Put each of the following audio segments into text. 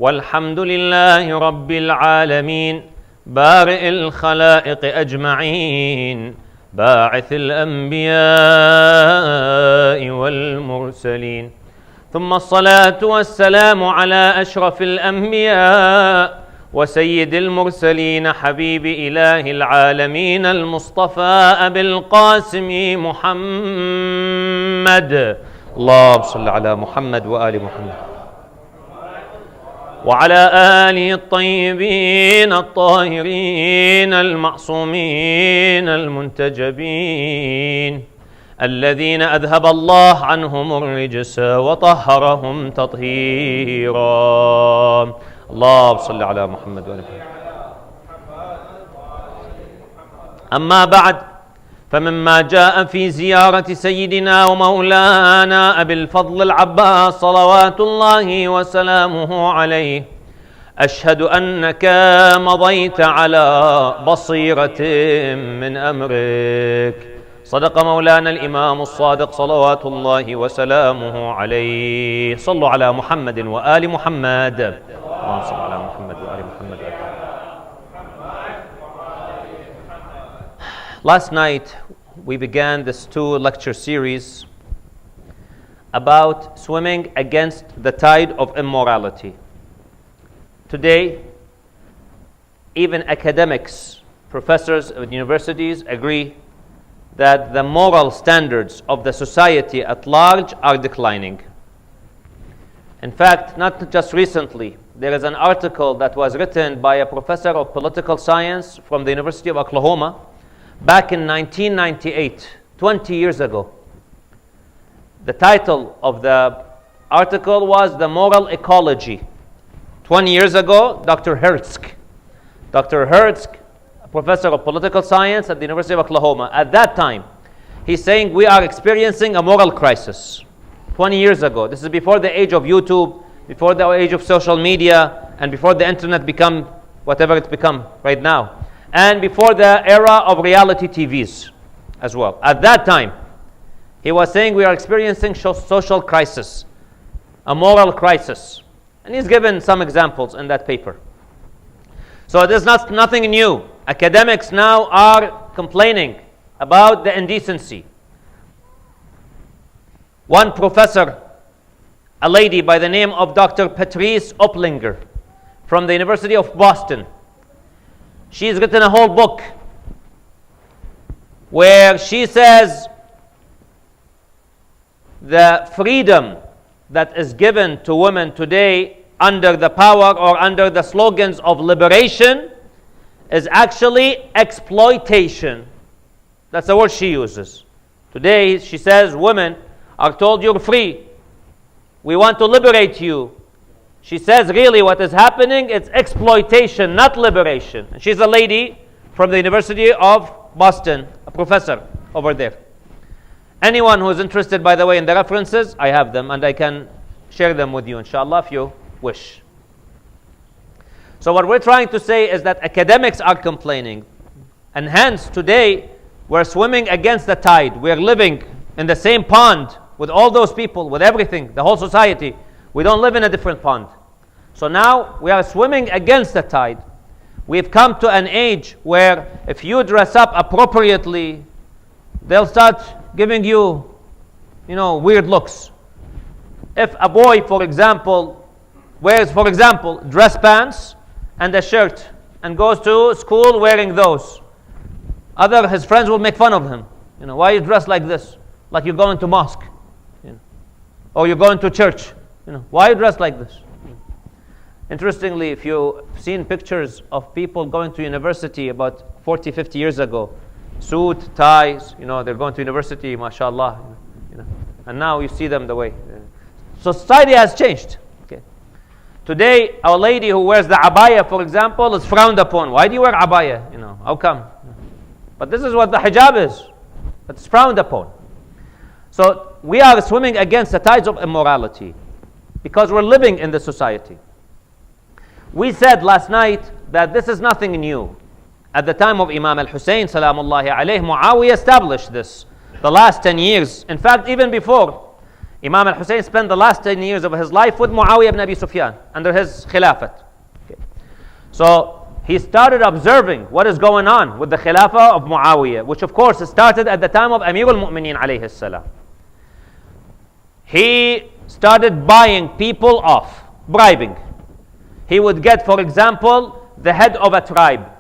والحمد لله رب العالمين بارئ الخلائق أجمعين باعث الأنبياء والمرسلين ثم الصلاة والسلام على أشرف الأنبياء وسيد المرسلين حبيب إله العالمين المصطفى أبي القاسم محمد اللهم صل على محمد وآل محمد وعلى آله الطيبين الطاهرين المعصومين المنتجبين الذين أذهب الله عنهم الرجس وطهرهم تطهيرا اللهم صل على محمد وآل محمد. أما بعد، فمما جاء في زيارة سيدنا ومولانا أبي الفضل العباس صلوات الله وسلامه عليه، أشهد أنك مضيت على بصيرة من أمرك. صدق مولانا الإمام الصادق صلوات الله وسلامه عليه. صلوا على محمد وآل محمد. اللهم صل على محمد وآل محمد. Last night we began this 2-lecture series about swimming against the tide of immorality. Today, even academics, professors of universities agree that the moral standards of the society at large are declining. In fact, not just recently, there is an article that was written by a professor of political science from the University of Oklahoma back in 1998, 20 years ago. The title of the article was The Moral Ecology. 20 years ago, Dr. Hertzk, a professor of political science at the University of Oklahoma, at that time, he's saying we are experiencing a moral crisis. 20 years ago. This is before the age of YouTube, before the age of social media, and before the internet become whatever it's become right now. And before the era of reality TVs as well. At that time, he was saying we are experiencing social crisis, a moral crisis. And he's given some examples in that paper. So there's nothing new. Academics now are complaining about the indecency. One professor, a lady by the name of Dr. Patrice Opplinger from the University of Boston, she's written a whole book where she says the freedom that is given to women today under the power or under the slogans of liberation is actually exploitation. That's the word she uses. Today, she says, women are told you're free. We want to liberate you. She says really what is happening is exploitation, not liberation. She's a lady from the University of Boston, a professor over there. Anyone who is interested, by the way, in the references, I have them and I can share them with you, inshallah, if you wish. So what we're trying to say is that academics are complaining. And hence, today, we're swimming against the tide. We're living in the same pond with all those people, with everything, the whole society. We don't live in a different pond. So now we are swimming against the tide. We've come to an age where if you dress up appropriately, they'll start giving you, weird looks. If a boy, for example, wears, dress pants and a shirt and goes to school wearing those, his friends will make fun of him. Why you dress like this? Like you're going to mosque. Or you're going to church. Why you dress like this? Interestingly, if you've seen pictures of people going to university about 40, 50 years ago, suit, ties, they're going to university, mashallah, and now you see them the way. Society has changed. Okay. Today, our lady who wears the abaya, for example, is frowned upon. Why do you wear abaya? How come? But this is what the hijab is. It's frowned upon. So we are swimming against the tides of immorality because we're living in the society. We said last night that this is nothing new. At the time of Imam al-Hussein, salamullahi alayhi, Muawiyah established this. The last 10 years, in fact, even before, Imam al-Hussein spent the last 10 years of his life with Muawiyah ibn Abi Sufyan under his khilafat. Okay. So he started observing what is going on with the khilafah of Muawiyah, which of course started at the time of Amir al-Mu'mineen alayhi salam. He started buying people off, bribing. He would get, for example, the head of a tribe.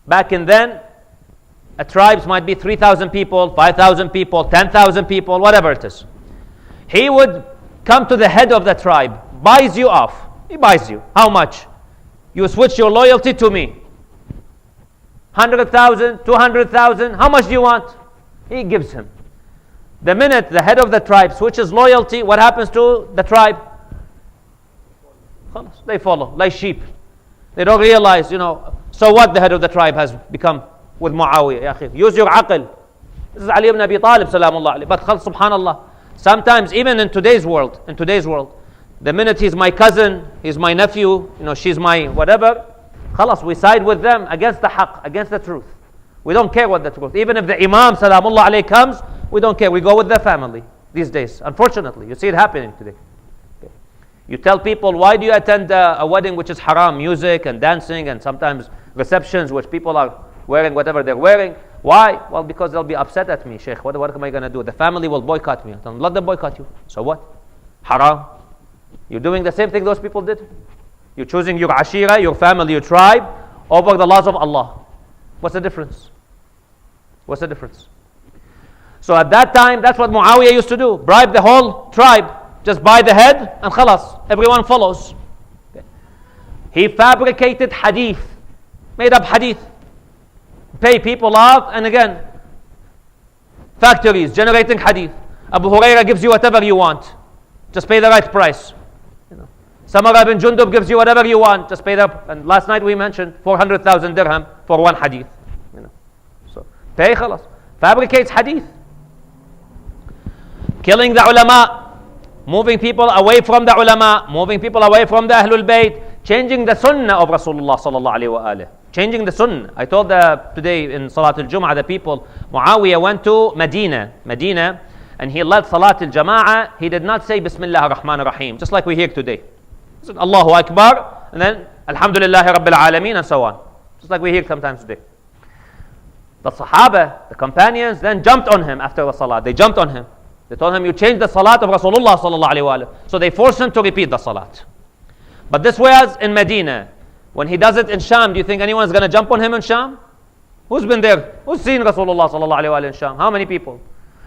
Back in then, a tribes might be 3,000 people, 5,000 people, 10,000 people, whatever it is. He would come to the head of the tribe, buys you off. He buys you. How much? You switch your loyalty to me. 100,000, 200,000, how much do you want? He gives him. The minute the head of the tribe switches loyalty, what happens to the tribe? They follow, like sheep. They don't realize, so what the head of the tribe has become with Muawiyah. Use your aql. This is Ali ibn Abi Talib, salamullah alayhi. But subhanallah, sometimes even in today's world, the minute he's my cousin, he's my nephew, she's my whatever, khalas, we side with them against the haqq, against the truth. We don't care what the truth. Even if the Imam, salamullah alayhi, comes, we don't care. We go with the family these days. Unfortunately, you see it happening today. Okay. You tell people, why do you attend a wedding which is haram, music and dancing and sometimes receptions which people are wearing whatever they're wearing? Why? Well, because they'll be upset at me, Sheikh. What am I going to do? The family will boycott me. Let them boycott you. So what? Haram. You're doing the same thing those people did. You're choosing your ashira, your family, your tribe, over the laws of Allah. What's the difference? What's the difference? So at that time, that's what Muawiyah used to do. Bribe the whole tribe. Just buy the head and khalas. Everyone follows. Okay. He fabricated hadith. Made up hadith. Pay people off, and again, factories generating hadith. Abu Huraira gives you whatever you want. Just pay the right price. Samara ibn Jundub gives you whatever you want. Just pay the. And last night we mentioned 400,000 dirham for one hadith. So pay khalas. Fabricates hadith. Killing the ulama. Moving people away from the ulama. Moving people away from the Ahlul Bayt. Changing the sunnah of Rasulullah sallallahu alayhi wa alayhi. Changing the sunnah. I told today in Salat al-Jum'ah, the people, Muawiyah went to Medina, and he led Salat al-Jama'ah. He did not say Bismillah ar-Rahman ar-Rahim, just like we hear today. He said Allahu Akbar, and then Alhamdulillah Rabbil Alameen, and so on. Just like we hear sometimes today. The Sahaba, the companions, then jumped on him after the Salat. They jumped on him. They told him, you changed the Salat of Rasulullah sallallahu alayhi wa sallam. So they forced him to repeat the Salat. But this was in Medina. When he does it in Sham, do you think anyone's going to jump on him in Sham? Who's been there? Who's seen Rasulullah sallallahu alayhi wa sallam in Sham? How many people?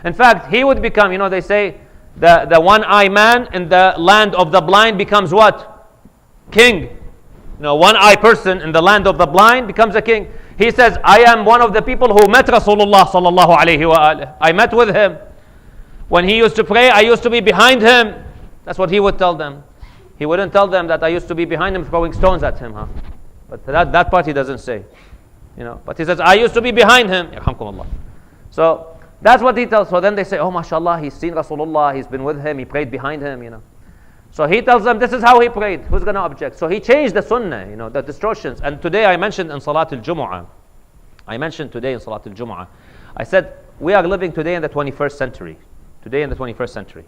In fact, he would become, they say, the one-eye man in the land of the blind becomes what? King. One-eye person in the land of the blind becomes a king. He says, I am one of the people who met Rasulullah sallallahu alayhi wa sallam. I met with him. When he used to pray, I used to be behind him. That's what he would tell them. He wouldn't tell them that I used to be behind him throwing stones at him, But that part he doesn't say. But he says, I used to be behind him. So that's what he tells. So then they say, oh mashallah, he's seen Rasulullah, he's been with him, he prayed behind him, So he tells them, this is how he prayed. Who's going to object? So he changed the sunnah, the distortions. And today I mentioned in Salat al-Jumu'ah, I said, we are living today in the 21st century.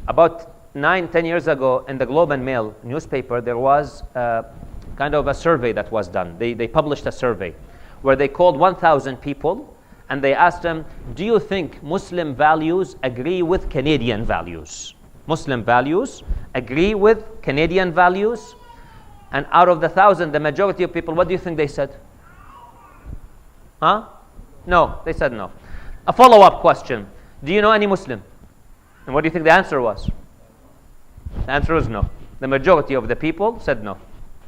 About 9-10 years ago, in the Globe and Mail newspaper, there was kind of a survey that was done. They published a survey where they called 1,000 people and they asked them, do you think Muslim values agree with Canadian values? Muslim values agree with Canadian values? And out of the 1,000, the majority of people, what do you think they said? No, they said no. A follow-up question, do you know any Muslim? And what do you think the answer was? The answer is no. The majority of the people said no.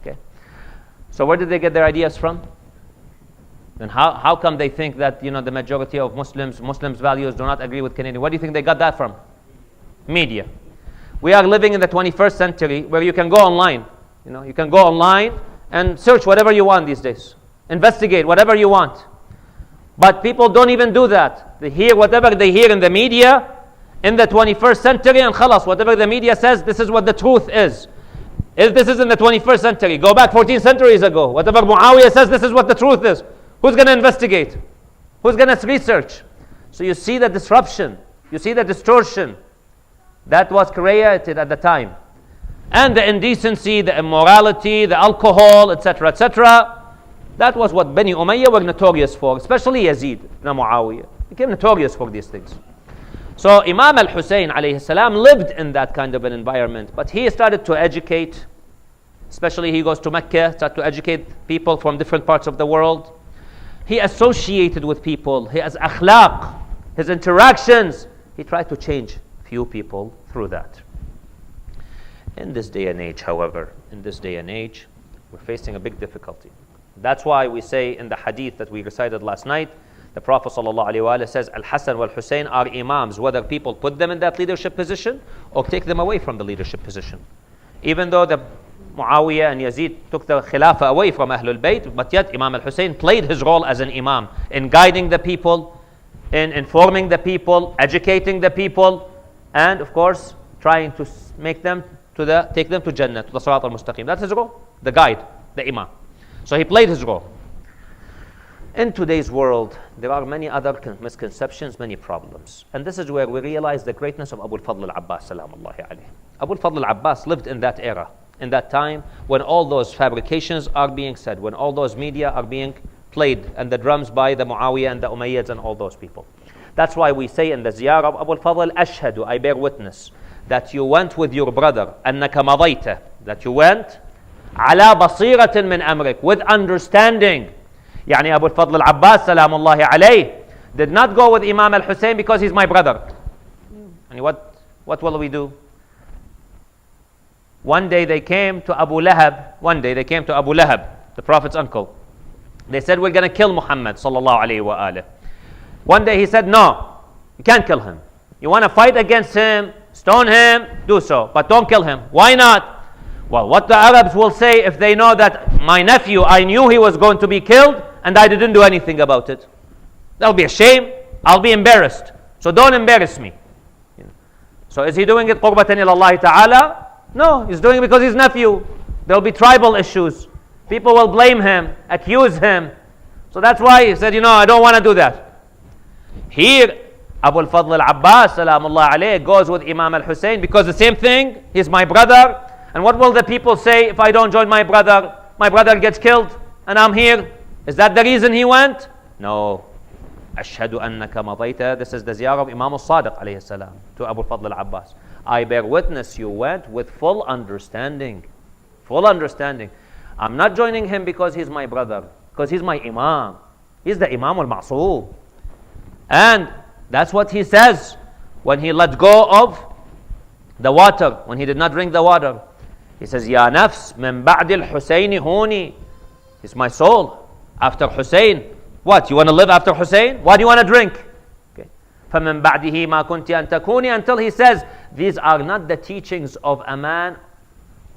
Okay. So where did they get their ideas from? And how come they think that the majority of Muslims values do not agree with Canadian? Where do you think they got that from? Media. We are living in the 21st century where you can go online. You can go online and search whatever you want these days. Investigate whatever you want. But people don't even do that. They hear whatever they hear in the media in the 21st century, and khalas, whatever the media says, this is what the truth is. If this is in the 21st century, go back 14 centuries ago. Whatever Muawiyah says, this is what the truth is. Who's going to investigate? Who's going to research? So you see the disruption. You see the distortion. That was created at the time. And the indecency, the immorality, the alcohol, etc., etc. That was what Bani Umayyah were notorious for, especially Yazid ibn Muawiyah. Became notorious for these things. So Imam al-Hussein alayhi salam lived in that kind of an environment, but he started to educate, especially he goes to Mecca, started to educate people from different parts of the world. He associated with people, he has akhlaq, his interactions. He tried to change few people through that. In this day and age, however, we're facing a big difficulty. That's why we say in the hadith that we recited last night, the Prophet ﷺ says, Al-Hasan wal-Hussein are imams, whether people put them in that leadership position or take them away from the leadership position. Even though the Muawiyah and Yazid took the Khilafah away from Ahlul Bayt, but yet Imam al-Hussein played his role as an imam in guiding the people, in informing the people, educating the people, and of course, trying to take them to Jannah, to the Sirat al-Mustaqim. That's his role, the guide, the imam. So he played his role. In today's world, there are many other misconceptions, many problems. And this is where we realize the greatness of Abu al-Fadl al-Abbas, salamullahi alayhi. Abu al-Fadl al-Abbas lived in that era, in that time when all those fabrications are being said, when all those media are being played, and the drums by the Muawiyah and the Umayyads and all those people. That's why we say in the ziyarah of Abu al-Fadl, Ashhadu, I bear witness, that you went with your brother, أنك مضيت, that you went, على بصيرة من أمرك, with understanding. يعني Abu al-Fadl al-Abbas, salamullahi alayh, did not go with Imam al-Hussein because he's my brother. And what will we do? One day they came to Abu Lahab, the Prophet's uncle. They said, we're going to kill Muhammad, sallallahu alayhi wa alayh. One day he said, no, you can't kill him. You want to fight against him, stone him, do so, but don't kill him. Why not? Well, what the Arabs will say if they know that my nephew, I knew he was going to be killed and I didn't do anything about it. That'll be a shame. I'll be embarrassed. So don't embarrass me. So is he doing it qurbatan ila Allah ta'ala? No, he's doing it because he's nephew. There'll be tribal issues. People will blame him, accuse him. So that's why he said, I don't want to do that. Here, Abu al-Fadl al-Abbas, salamullah alayh, goes with Imam al-Hussein because the same thing, he's my brother. And what will the people say if I don't join my brother? My brother gets killed and I'm here. Is that the reason he went? No. Ashhadu annaka madayta. This is the ziyarah of Imam al-Sadiq alayhi salam to Abu al-Fadl al-Abbas. I bear witness you went with full understanding. Full understanding. I'm not joining him because he's my brother, because he's my imam. He's the Imam al-Ma'soom. And that's what he says when he let go of the water, when he did not drink the water. He says, Ya nafs min ba'di al-Husayni huni. It's my soul. After Hussein. What? You want to live after Hussein? What do you want to drink? Okay. فَمِن بَعْدِهِ مَا كُنْتِ أَن تَكُونِ, until he says, these are not the teachings of a man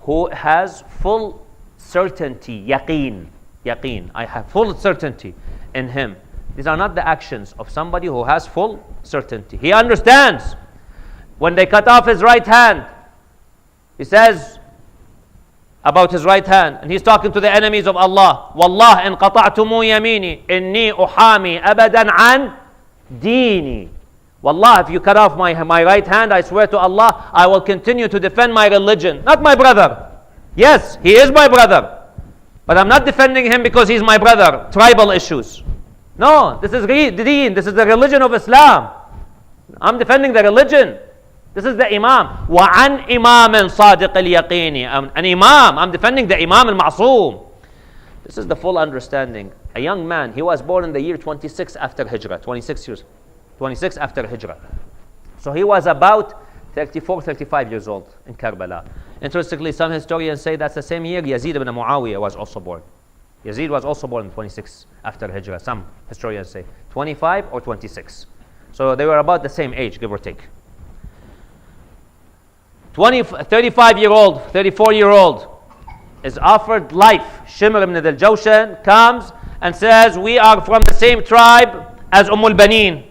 who has full certainty, yaqeen. I have full certainty in him. These are not the actions of somebody who has full certainty. He understands. When they cut off his right hand, he says about his right hand, and he's talking to the enemies of Allah. Wallah in qata'tumu yamini inni uhami abadan an dini. Wallah, if you cut off my right hand, I swear to Allah, I will continue to defend my religion, not my brother. Yes, he is my brother, but I'm not defending him because he's my brother. Tribal issues. No, this is deen. This is the religion of Islam. I'm defending the religion. This is the Imam. وَعَنْ إِمَامٍ صَادِقِ الْيَقِينِ. An Imam. I'm defending the Imam al-Ma'soom. This is the full understanding. A young man, he was born in the year 26 after Hijrah. 26 after Hijrah. So he was about 34, 35 years old in Karbala. Interestingly, some historians say that's the same year Yazid ibn Muawiyah was also born. Yazid was also born in 26 after Hijrah. Some historians say 25 or 26. So they were about the same age, give or take. 35-year-old, 34-year-old is offered life. Shimr ibn al-Jawshan comes and says, we are from the same tribe as al-Banin.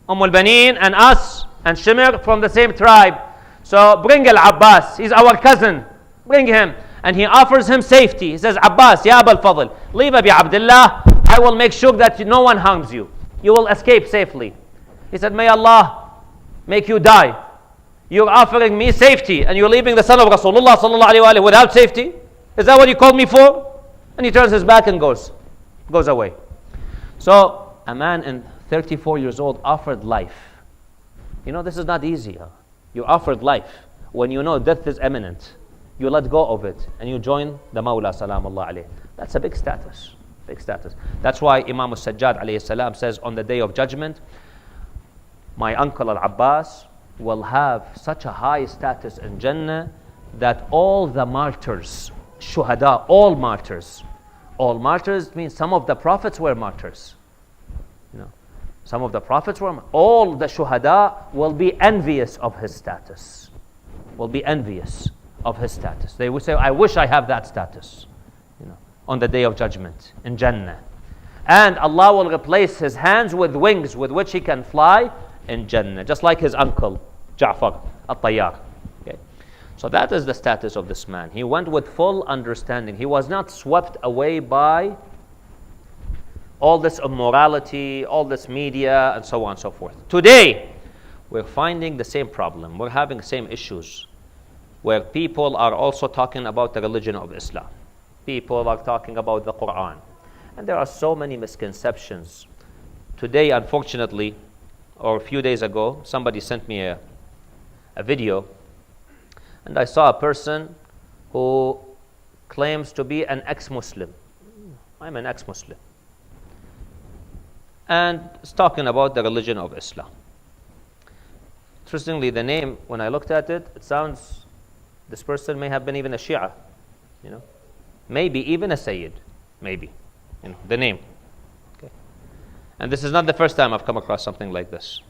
al-Banin and us and Shimr from the same tribe. So bring al-Abbas, he's our cousin. Bring him. And he offers him safety. He says, Abbas, Ya Abu al-Fadl, leave Abi Abdullah. I will make sure that no one harms you. You will escape safely. He said, may Allah make you die. You're offering me safety and you're leaving the son of Rasulullah sallallahu alaihi wasallam without safety? Is that what you called me for? And he turns his back and goes away. So a man in 34 years old offered life. You know, this is not easy. Huh? You offered life when you know death is imminent. You let go of it and you join the Mawla salamullah alayh. That's a big status. Big status. That's why Imam al-Sajjad alayhi salam says on the day of judgment, my uncle al-Abbas will have such a high status in Jannah that all the martyrs, shuhada, all martyrs means some of the prophets were martyrs. You know, some of the prophets were, all the shuhada will be envious of his status. Will be envious of his status. They will say, I wish I have that status, you know, on the day of judgment in Jannah. And Allah will replace his hands with wings with which he can fly in Jannah, just like his uncle Ja'far al-Tayyar. Okay. So that is the status of this man. He went with full understanding. He was not swept away by all this immorality, all this media, and so on and so forth. Today, we're finding the same problem. We're having the same issues where people are also talking about the religion of Islam. People are talking about the Quran. And there are so many misconceptions. Today, unfortunately, or a few days ago, somebody sent me a video, and I saw a person who claims to be an ex-Muslim. I'm an ex-Muslim. And is talking about the religion of Islam. Interestingly, the name, when I looked at it, it sounds, this person may have been even a Shia, you know, maybe even a Sayyid, maybe, you know, the name. Okay. And this is not the first time I've come across something like this.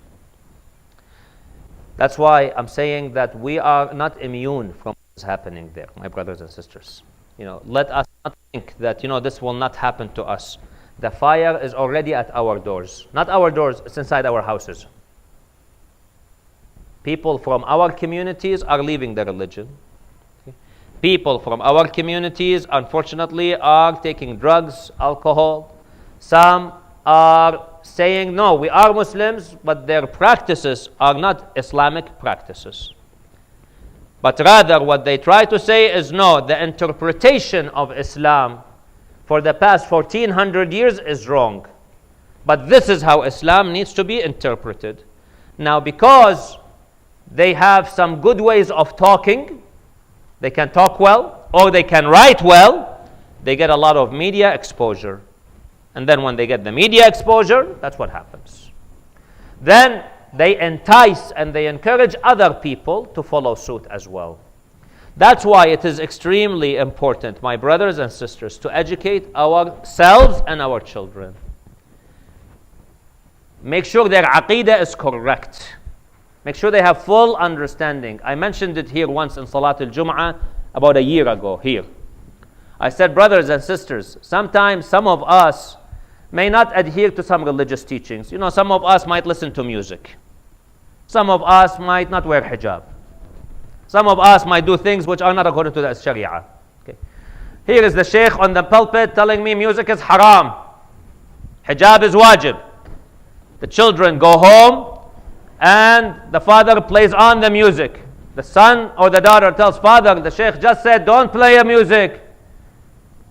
That's why I'm saying that we are not immune from what's happening there, my brothers and sisters. You know, let us not think that, you know, this will not happen to us. The fire is already at our doors. Not our doors, it's inside our houses. People from our communities are leaving the religion. Okay. People from our communities, unfortunately, are taking drugs, alcohol. Some are saying, no, we are Muslims, but their practices are not Islamic practices. But rather, what they try to say is, no, the interpretation of Islam for the past 1400 years is wrong. But this is how Islam needs to be interpreted. Now, because they have some good ways of talking, they can talk well, or they can write well, they get a lot of media exposure. And then when they get the media exposure, that's what happens. Then they entice and they encourage other people to follow suit as well. That's why it is extremely important, my brothers and sisters, to educate ourselves and our children. Make sure their aqeedah is correct. Make sure they have full understanding. I mentioned it here once in Salat al-Jum'ah about a year ago here. I said, brothers and sisters, sometimes some of us may not adhere to some religious teachings. You know, some of us might listen to music. Some of us might not wear hijab. Some of us might do things which are not according to the Sharia. Okay. Here is the sheikh on the pulpit telling me music is haram. Hijab is wajib. The children go home and the father plays on the music. The son or the daughter tells father, the sheikh just said, don't play your music.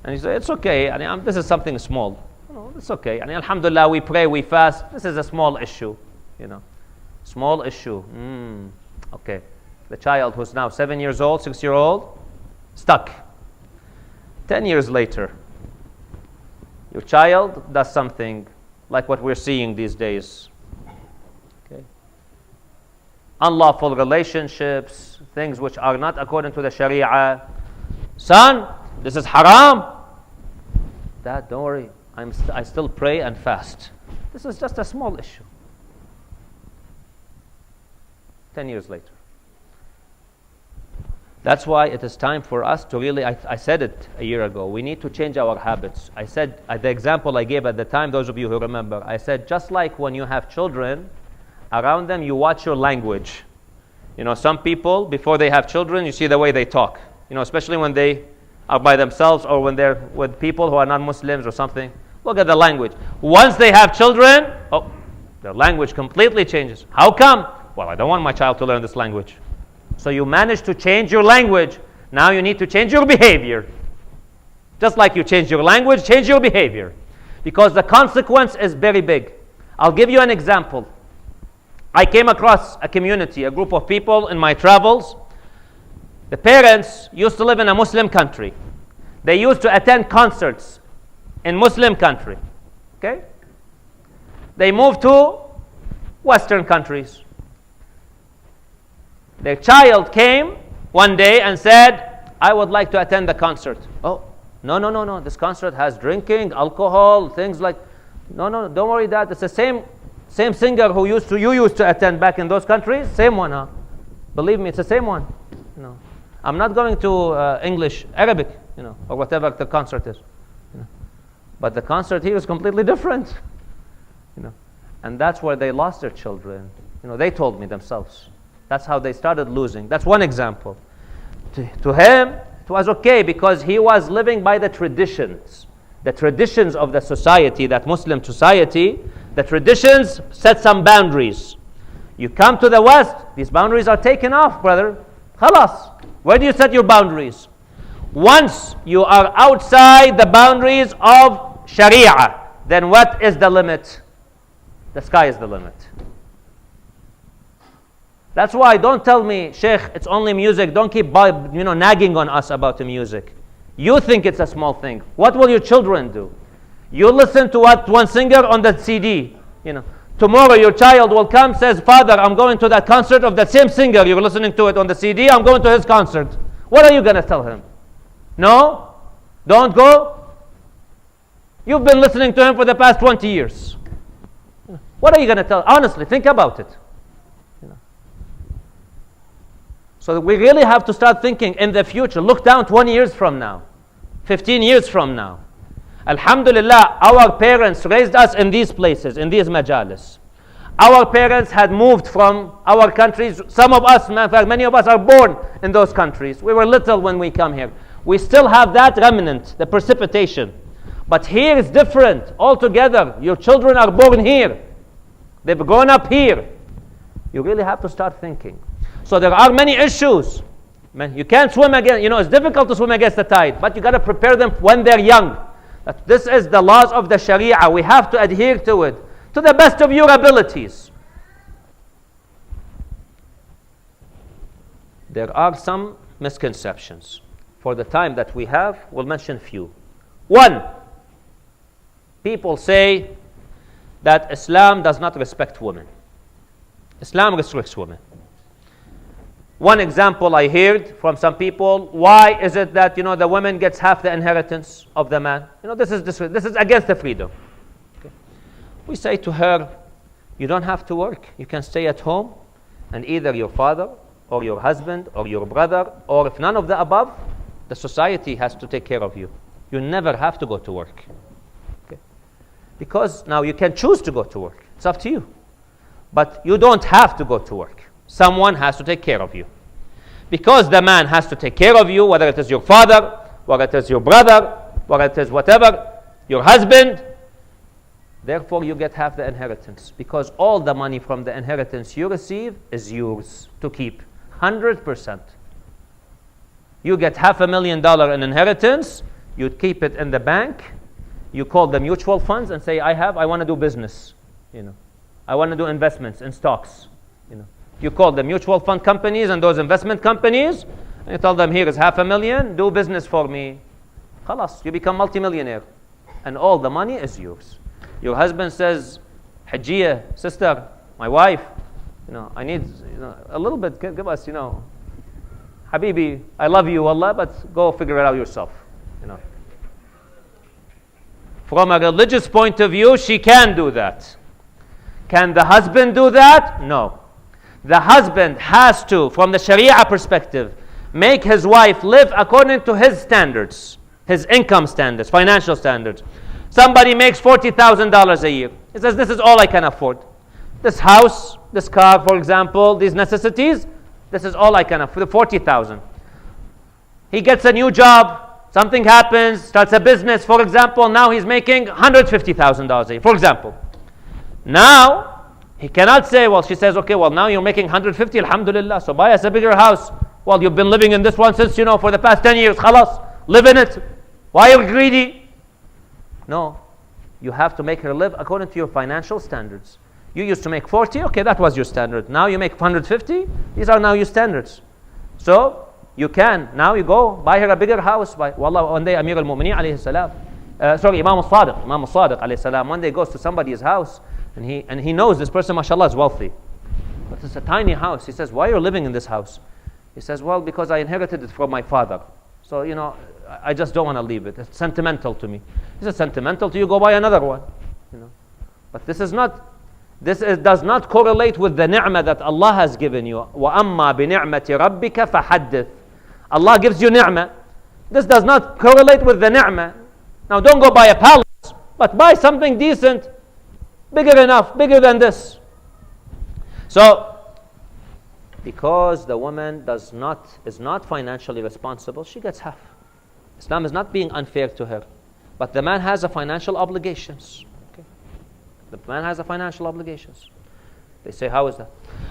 And he said, it's okay. This is something small. No, it's okay. Alhamdulillah, we pray, we fast. This is a small issue, you know. Small issue. Okay. The child who's now 7 years old, 6-year-old, stuck. 10 years later, your child does something like what we're seeing these days. Okay. Unlawful relationships, things which are not according to the Sharia. Son, this is haram. Dad, don't worry. I still pray and fast. This is just a small issue. 10 years later. That's why it is time for us to really, I said it a year ago, we need to change our habits. I said, the example I gave at the time, those of you who remember, I said, just like when you have children, around them you watch your language. You know, some people, before they have children, you see the way they talk. You know, especially when they are by themselves or when they're with people who are not Muslims or something. Look at the language. Once they have children, their language completely changes. How come? Well, I don't want my child to learn this language. So you managed to change your language. Now you need to change your behavior. Just like you change your language, change your behavior. Because the consequence is very big. I'll give you an example. I came across a community, a group of people in my travels. The parents used to live in a Muslim country. They used to attend concerts in Muslim country. Okay? They moved to Western countries. Their child came one day and said, I would like to attend the concert. Oh, no. This concert has drinking, alcohol, things like... No, don't worry, Dad. It's the same singer who you used to attend back in those countries. Same one, huh? Believe me, it's the same one. I'm not going to English, Arabic, or whatever the concert is. But the concert here is completely different. And that's where they lost their children. They told me themselves. That's how they started losing. That's one example. To him, it was okay because he was living by the traditions. The traditions of the society, that Muslim society, the traditions set some boundaries. You come to the West, these boundaries are taken off, brother. Khalas. Where do you set your boundaries? Once you are outside the boundaries of Sharia, then what is the limit? The sky is the limit. That's why don't tell me, Sheikh, it's only music. Don't keep nagging on us about the music. You think it's a small thing. What will your children do? You listen to what one singer on that CD. Tomorrow your child will come, says, Father, I'm going to that concert of that same singer. You're listening to it on the CD. I'm going to his concert. What are you going to tell him? No? Don't go? You've been listening to him for the past 20 years. What are you going to tell? Honestly, think about it. So we really have to start thinking in the future. Look down 20 years from now, 15 years from now. Alhamdulillah, our parents raised us in these places, in these majalis. Our parents had moved from our countries. Some of us, in fact, many of us are born in those countries. We were little when we come here. We still have that remnant, the precipitation. But here it's different altogether. Your children are born here. They've grown up here. You really have to start thinking. So there are many issues. Man, you can't swim against, it's difficult to swim against the tide, but you got to prepare them when they're young. That this is the laws of the Sharia. We have to adhere to it to the best of your abilities. There are some misconceptions. For the time that we have, we'll mention few. One, people say that Islam does not respect women. Islam restricts women. One example I heard from some people, why is it that the woman gets half the inheritance of the man? This is against the freedom. Okay. We say to her, you don't have to work. You can stay at home, and either your father or your husband or your brother, or if none of the above, the society has to take care of you. You never have to go to work. Okay. Because now you can choose to go to work. It's up to you. But you don't have to go to work. Someone has to take care of you. Because the man has to take care of you, whether it is your father, whether it is your brother, whether it is whatever, your husband, therefore you get half the inheritance. Because all the money from the inheritance you receive is yours to keep, 100%. You get $500,000 in inheritance, you keep it in the bank, you call the mutual funds and say, I want to do business, I want to do investments in stocks, You call the mutual fund companies and those investment companies, and you tell them, here is $500,000, do business for me. Khalas, you become multimillionaire. And all the money is yours. Your husband says, Hajjiyah, sister, my wife, I need a little bit, give us, Habibi, I love you, wallah, but go figure it out yourself. From a religious point of view, she can do that. Can the husband do that? No. The husband has to, from the Sharia perspective, make his wife live according to his standards, his income standards, financial standards. Somebody makes $40,000 a year. He says, this is all I can afford. This house, this car, for example, these necessities, this is all I can afford, $40,000. He gets a new job, something happens, starts a business, for example, now he's making $150,000 a year, for example. Now, He cannot say, well, she says, okay, well, now you're making 150, alhamdulillah, so buy us a bigger house. Well, you've been living in this one since, for the past 10 years, khalas, live in it. Why are you greedy? No, you have to make her live according to your financial standards. You used to make 40, okay, that was your standard. Now you make 150, these are now your standards. So, you can, now you go, buy her a bigger house. Wallah, one day Amir al-Mu'mineen alayhi salam, Imam al-Sadiq alayhi salam, one day goes to somebody's house, and he knows this person, mashallah, is wealthy. But it's a tiny house. He says, why are you living in this house? He says, well, because I inherited it from my father. So, I just don't want to leave it. It's sentimental to me. He says, sentimental to you, go buy another one. But this does not correlate with the ni'mah that Allah has given you. وَأَمَّا بِنِعْمَةِ رَبِّكَ فَحَدِّثْ. Allah gives you ni'mah. This does not correlate with the ni'mah. Now don't go buy a palace, but buy something decent, bigger enough, bigger than this. So, because the woman is not financially responsible, she gets half. Islam is not being unfair to her. But the man has a financial obligations. Okay? The man has a financial obligations. They say, how is that?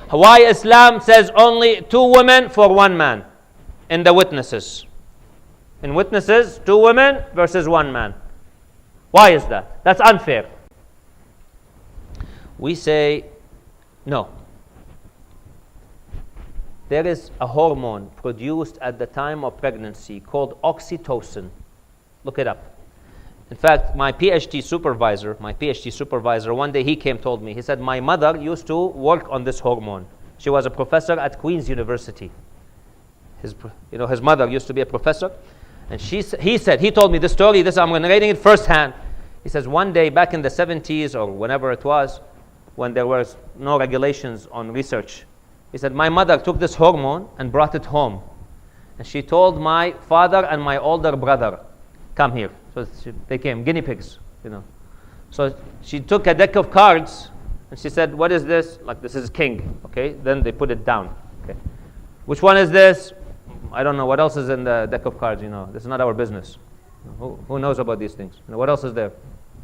Why Islam says only 2 women for 1 man in the witnesses? In witnesses, 2 women versus 1 man. Why is that? That's unfair. We say, no. There is a hormone produced at the time of pregnancy called oxytocin. Look it up. In fact, my PhD supervisor, one day he came, told me, he said, my mother used to work on this hormone. She was a professor at Queen's University. His mother used to be a professor. And he told me this story, I'm narrating it firsthand. He says, one day back in the 70s or whenever it was, when there was no regulations on research, he said, my mother took this hormone and brought it home. And she told my father and my older brother, come here. So they came, guinea pigs, So she took a deck of cards and she said, what is this? Like, this is king. Okay, then they put it down. Okay, which one is this? I don't know. What else is in the deck of cards? This is not our business. Who knows about these things? What else is there?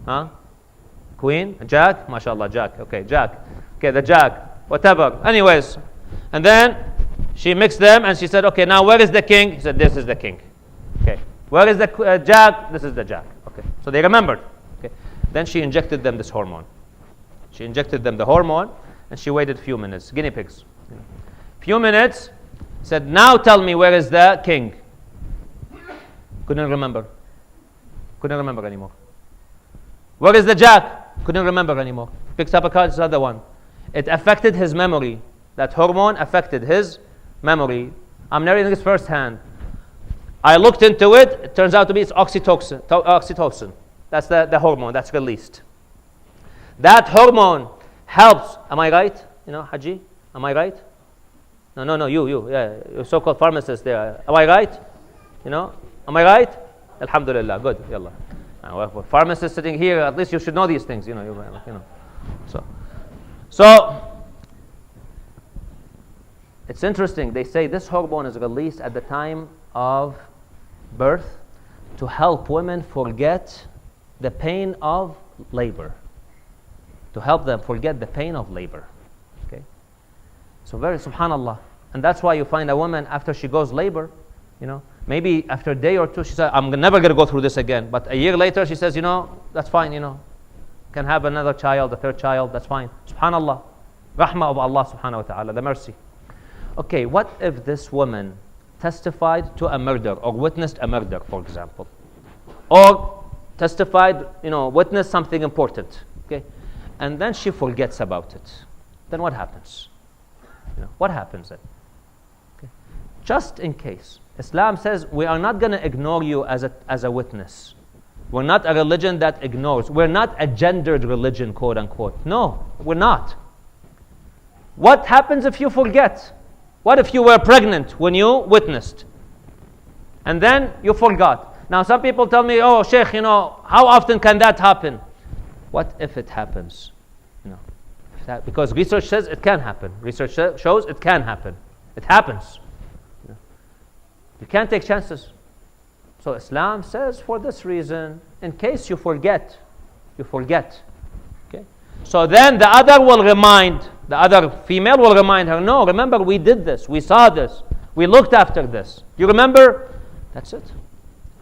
Huh? Queen? A jack? MashaAllah, jack. Okay, jack. Okay, the jack. Whatever. Anyways. And then she mixed them and she said, okay, now where is the king? He said, this is the king. Okay. Where is the jack? This is the jack. Okay. So they remembered. Okay. Then she injected them this hormone. She injected them the hormone and she waited a few minutes. Guinea pigs. Few minutes. Said, now tell me where is the king? Couldn't remember. Couldn't remember anymore. Where is the jack? Couldn't remember anymore. Picks up a card, it's the other one. It affected his memory. That hormone affected his memory. I'm narrating this firsthand. I looked into it. It turns out to be it's oxytocin. That's the hormone that's released. That hormone helps. Am I right? Haji? Am I right? No, you. Yeah, you so-called pharmacist there. Am I right? Am I right? Alhamdulillah. Good. Yallah. Pharmacist sitting here, at least you should know these things. So it's interesting. They say this hormone is released at the time of birth to help women forget the pain of labor. To help them forget the pain of labor. Okay? So very subhanallah. And that's why you find a woman after she goes labor, maybe after a day or two, she says, I'm never going to go through this again. But a year later, she says, that's fine, can have another child, a 3rd child, that's fine. Subhanallah. Rahmah of Allah subhanahu wa ta'ala, the mercy. Okay, what if this woman testified to a murder or witnessed a murder, for example? Or testified, witnessed something important, okay? And then she forgets about it. Then what happens? What happens then? Okay. Just in case. Islam says we are not going to ignore you as a witness. We're not a religion that ignores. We're not a gendered religion, quote unquote. No, we're not. What happens if you forget? What if you were pregnant when you witnessed? And then you forgot. Now some people tell me, oh Sheikh, how often can that happen? What if it happens? Because research says it can happen. Research shows it can happen. It happens. You can't take chances. So Islam says for this reason, in case you forget. Okay? So then the other female will remind her, no, remember we did this, we saw this, we looked after this. You remember? That's it.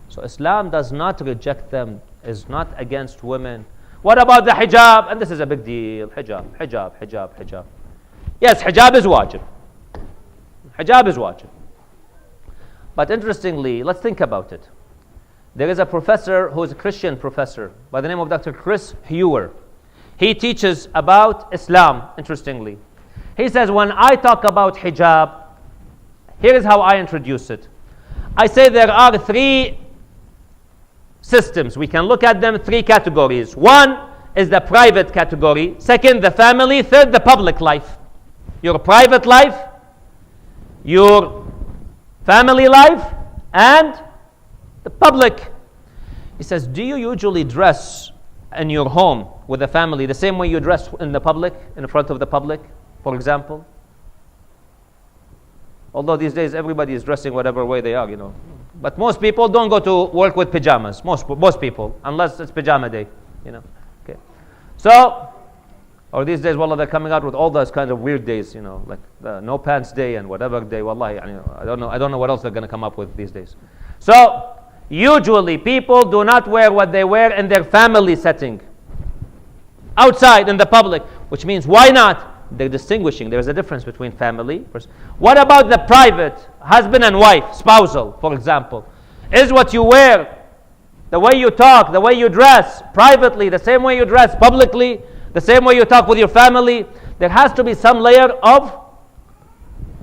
So Islam does not reject them, is not against women. What about the hijab? And this is a big deal. Hijab. Yes, hijab is wajib. Hijab is wajib. But interestingly, let's think about it. There is a professor who is a Christian professor by the name of Dr. Chris Hewer. He teaches about Islam, interestingly. He says, when I talk about hijab, here is how I introduce it. I say there are three systems. We can look at them, three categories. One is the private category. Second, the family. Third, the public life. Your private life, your family life, and the public. He says, do you usually dress in your home with the family the same way you dress in the public, in front of the public, for example? Although these days everybody is dressing whatever way they are, you know. But most people don't go to work with pajamas. Most people, unless it's pajama day, you know. Okay. So, or these days, wallah, they're coming out with all those kinds of weird days, you know, like the no pants day and whatever day. Wallahi, I don't know what else they're going to come up with these days. So, usually people do not wear what they wear in their family setting, outside in the public, which means why not? They're distinguishing. There's a difference between family. What about the private, husband and wife, spousal, for example? Is what you wear, the way you talk, the way you dress, privately, the same way you dress publicly, the same way you talk with your family? There has to be some layer of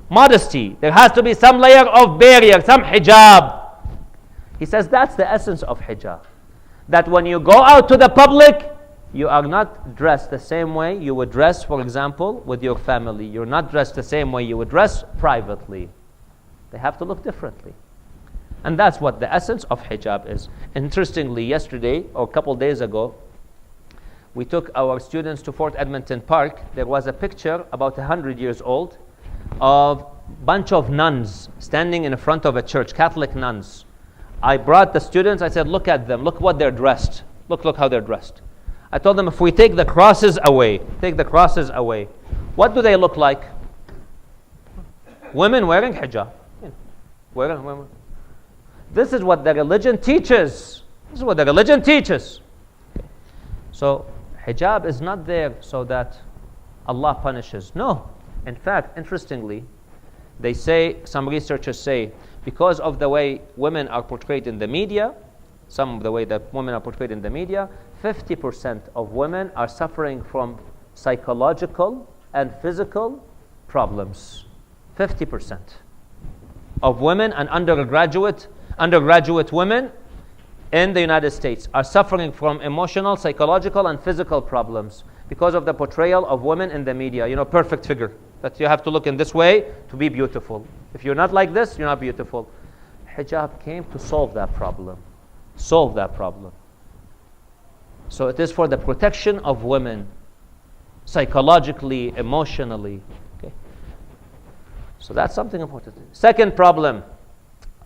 modesty. There has to be some layer of barrier, some hijab. He says that's the essence of hijab. That when you go out to the public, you are not dressed the same way you would dress, for example, with your family. You're not dressed the same way you would dress privately. They have to look differently. And that's what the essence of hijab is. Interestingly, yesterday, or a couple days ago, we took our students to Fort Edmonton Park. There was a picture, about 100 years old, of a bunch of nuns standing in front of a church, Catholic nuns. I brought the students, I said, look at them, look what they're dressed. Look how they're dressed. I told them, if we take the crosses away, what do they look like? Women wearing hijab. This is what the religion teaches. So, hijab is not there so that Allah punishes. No. In fact, interestingly, they say, some researchers say, because of the way women are portrayed in the media, 50% of women are suffering from psychological and physical problems. 50% of women and undergraduate women in the United States are suffering from emotional, psychological, and physical problems because of the portrayal of women in the media. You know, perfect figure, that you have to look in this way to be beautiful. If you're not like this, you're not beautiful. Hijab came to solve that problem. So it is for the protection of women, psychologically, emotionally. Okay. So that's something important. Second problem,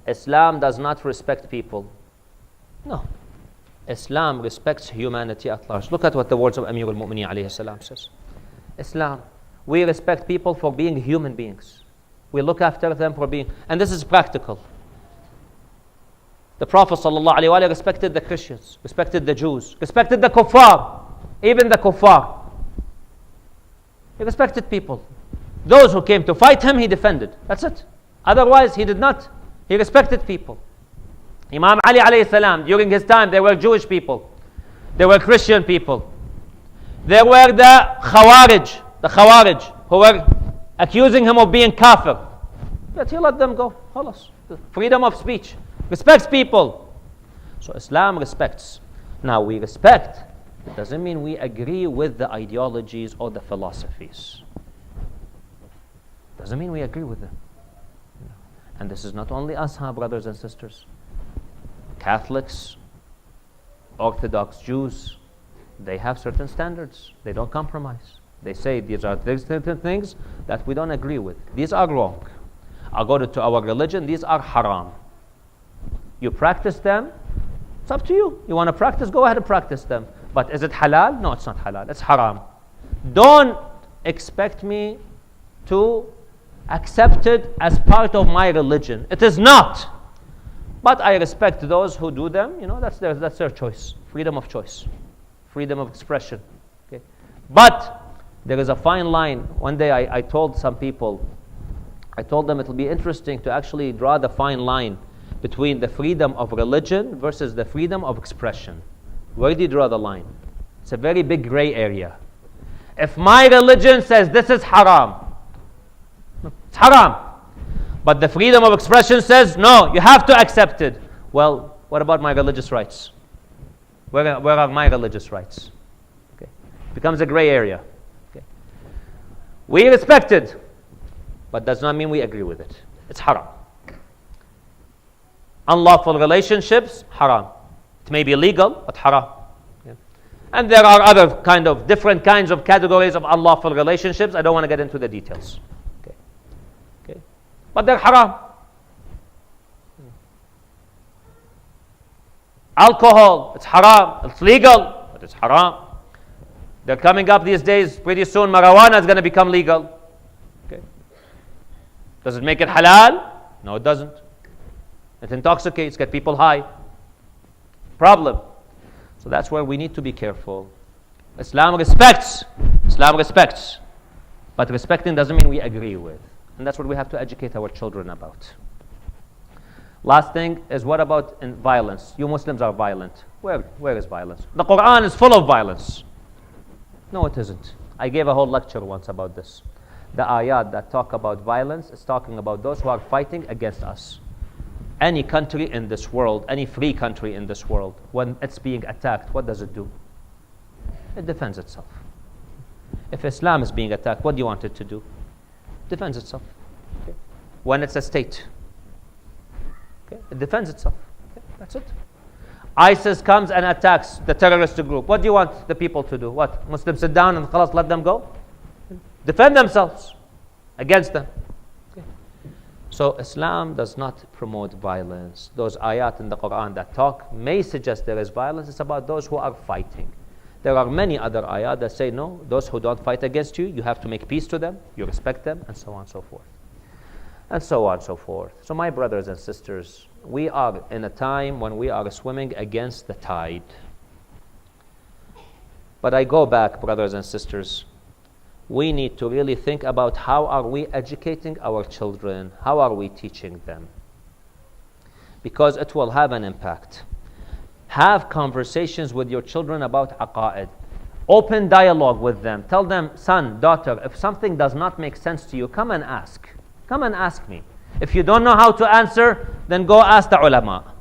Islam does not respect people. No. Islam respects humanity at large. Look at what the words of Amir al-Mu'mineen alayhi salam says. Islam, we respect people for being human beings. We look after them for being, and this is practical. The Prophet ﷺ respected the Christians, respected the Jews, respected the kuffar, even the kuffar. He respected people. Those who came to fight him, he defended. That's it. Otherwise, he did not. He respected people. Imam Ali alayhi salam, during his time, there were Jewish people. There were Christian people. There were the Khawarij, who were accusing him of being kafir. But he let them go. Khalas. Freedom of speech. Respects people. So Islam respects. Now we respect. It doesn't mean we agree with the ideologies or the philosophies. Doesn't mean we agree with them. And this is not only us, brothers and sisters. Catholics, Orthodox Jews, they have certain standards. They don't compromise. They say these are certain things that we don't agree with. These are wrong. According to our religion, these are haram. You practice them, it's up to you. You want to practice, go ahead and practice them. But is it halal? No, it's not halal. It's haram. Don't expect me to accept it as part of my religion. It is not. But I respect those who do them. That's their choice. Freedom of choice. Freedom of expression. Okay? But there is a fine line. One day I told some people, I told them it'll be interesting to actually draw the fine line between the freedom of religion versus the freedom of expression. Where do you draw the line? It's a very big gray area. If my religion says this is haram, it's haram. But the freedom of expression says, no, you have to accept it. Well, what about my religious rights? Where are my religious rights? Okay. Becomes a gray area. Okay. We respect it, but does not mean we agree with it. It's haram. Unlawful relationships, haram. It may be legal, but haram. Yeah. And there are other different kinds of categories of unlawful relationships. I don't want to get into the details. Okay. But they're haram. Alcohol, it's haram. It's legal, but it's haram. They're coming up these days. Pretty soon, marijuana is going to become legal. Okay. Does it make it halal? No, it doesn't. It intoxicates, gets people high. Problem. So that's where we need to be careful. Islam respects. But respecting doesn't mean we agree with. And that's what we have to educate our children about. Last thing is, what about violence? You Muslims are violent. Where is violence? The Quran is full of violence. No, it isn't. I gave a whole lecture once about this. The ayat that talk about violence is talking about those who are fighting against us. Any country in this world, any free country in this world, when it's being attacked, what does it do? It defends itself. If Islam is being attacked, what do you want it to do? It defends itself. Okay. When it's a state, okay, it defends itself. Okay, that's it. ISIS comes and attacks the terrorist group. What do you want the people to do? What? Muslims sit down and khalas, let them go? Defend themselves against them. So Islam does not promote violence. Those ayat in the Quran that talk may suggest there is violence. It's about those who are fighting. There are many other ayat that say, no, those who don't fight against you, you have to make peace to them, you respect them, and so on and so forth. And so on and so forth. So my brothers and sisters, we are in a time when we are swimming against the tide. But I go back, brothers and sisters, we need to really think about how are we educating our children, how are we teaching them? Because it will have an impact. Have conversations with your children about aqa'id. Open dialogue with them. Tell them, son, daughter, if something does not make sense to you, come and ask. Come and ask me. If you don't know how to answer, then go ask the ulama.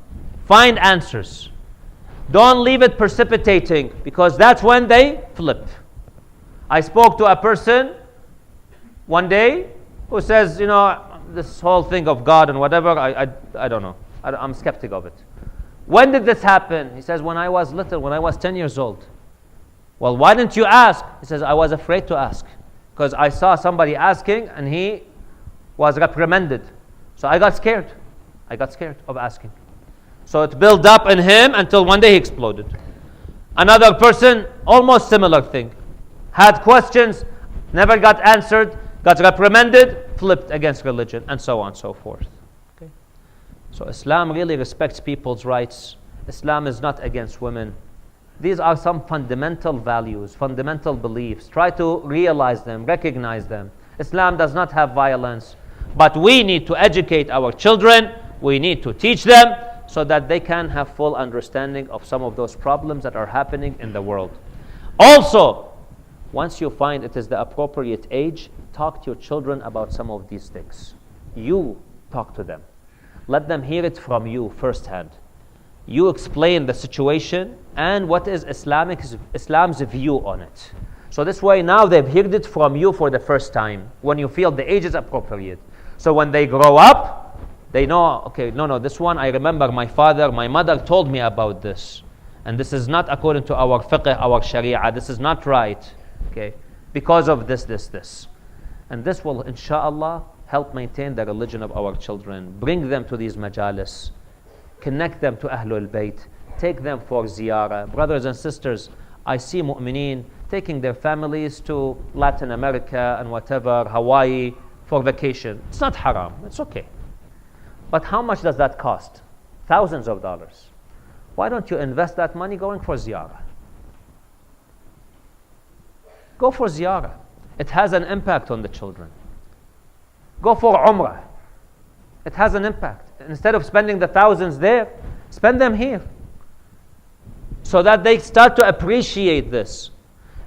Find answers. Don't leave it precipitating, because that's when they flip. I spoke to a person one day who says, this whole thing of God and whatever, I don't know. I'm skeptic of it. When did this happen? He says, when I was little, when I was 10 years old. Well, why didn't you ask? He says, I was afraid to ask because I saw somebody asking and he was reprimanded. So I got scared. I got scared of asking. So it built up in him until one day he exploded. Another person, almost similar thing. Had questions, never got answered, got reprimanded, flipped against religion, and so on and so forth. Okay? So Islam really respects people's rights. Islam is not against women. These are some fundamental values, fundamental beliefs. Try to realize them, recognize them. Islam does not have violence, but we need to educate our children. We need to teach them so that they can have full understanding of some of those problems that are happening in the world. Also, once you find it is the appropriate age, talk to your children about some of these things. You talk to them. Let them hear it from you firsthand. You explain the situation and what is Islam's view on it. So this way now they've heard it from you for the first time when you feel the age is appropriate. So when they grow up, they know, okay, no, this one I remember my father, my mother told me about this. And this is not according to our fiqh, our sharia. This is not right. Okay, because of this. And this will, inshallah, help maintain the religion of our children. Bring them to these majalis. Connect them to Ahlul Bayt. Take them for ziyarah. Brothers and sisters, I see mu'mineen taking their families to Latin America and whatever, Hawaii, for vacation. It's not haram, it's okay. But how much does that cost? Thousands of dollars. Why don't you invest that money going for ziyarah? Go for ziyarah. It has an impact on the children. Go for umrah. It has an impact. Instead of spending the thousands there, spend them here. So that they start to appreciate this.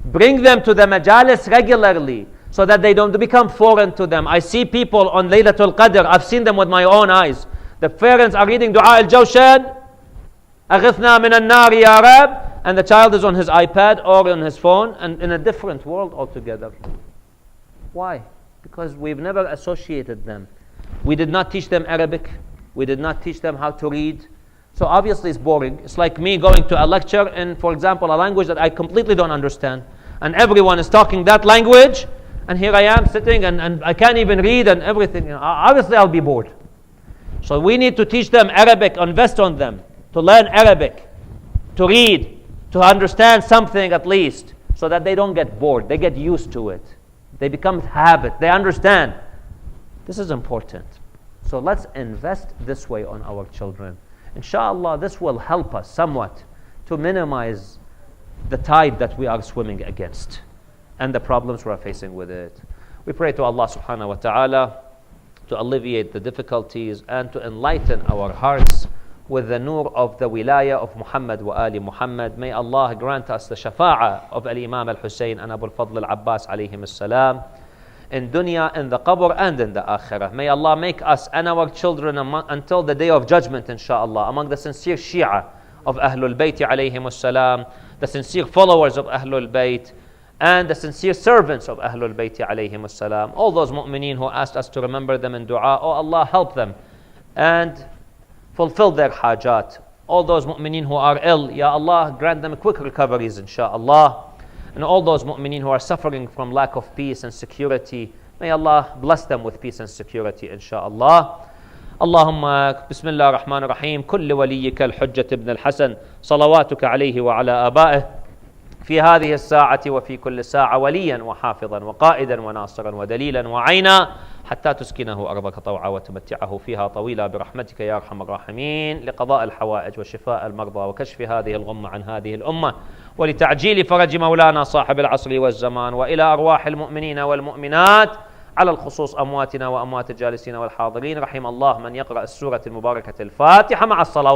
Bring them to the majalis regularly so that they don't become foreign to them. I see people on Laylatul Qadr, I've seen them with my own eyes. The parents are reading Dua al-Jawshan, أغثنا من النار يا رب, and the child is on his iPad or on his phone and in a different world altogether. Why? Because we've never associated them. We did not teach them Arabic. We did not teach them how to read. So obviously it's boring. It's like me going to a lecture in, for example, a language that I completely don't understand. And everyone is talking that language. And here I am sitting and I can't even read and everything. Obviously I'll be bored. So we need to teach them Arabic, invest on them, to learn Arabic, to read, to understand something at least, so that they don't get bored. They get used to it. They become habit. They understand. This is important. So let's invest this way on our children. Inshallah, this will help us somewhat to minimize the tide that we are swimming against and the problems we're facing with it. We pray to Allah subhanahu wa ta'ala to alleviate the difficulties and to enlighten our hearts with the nur of the wilayah of Muhammad wa Ali Muhammad. May Allah grant us the shafa'ah of Al-Imam Al-Hussein and Abu Al-Fadl Al-Abbas alayhim as-salam in dunya, in the qabr and in the akhirah. May Allah make us and our children until the day of judgment, inshaAllah, among the sincere Shia of Ahlul Bayt alayhim as-salam, the sincere followers of Ahlul Bayt, and the sincere servants of Ahlul Bayt alayhim as-salam. All those mu'mineen who asked us to remember them in dua, oh Allah, help them and fulfill their hajat. All those mu'mineen who are ill, Ya Allah, grant them quick recoveries, inshaAllah. And all those mu'mineen who are suffering from lack of peace and security, may Allah bless them with peace and security, inshaAllah. اللهم بسم الله الرحمن الرحيم كل وليك الحجة ابن الحسن صلواتك عليه وعلى آبائه في هذه الساعة وفي كل ساعة وليا وحافظا وقائدا وناصرا ودليلا وعينا حتى تسكنه أرضك طوعا وتمتعه فيها طويلا برحمتك يا أرحم الراحمين لقضاء الحوائج وشفاء المرضى وكشف هذه الغمة عن هذه الأمة ولتعجيل فرج مولانا صاحب العصر والزمان وإلى أرواح المؤمنين والمؤمنات على الخصوص أمواتنا وأموات الجالسين والحاضرين. رحم الله من يقرأ السورة المباركة الفاتحة مع الصلوات.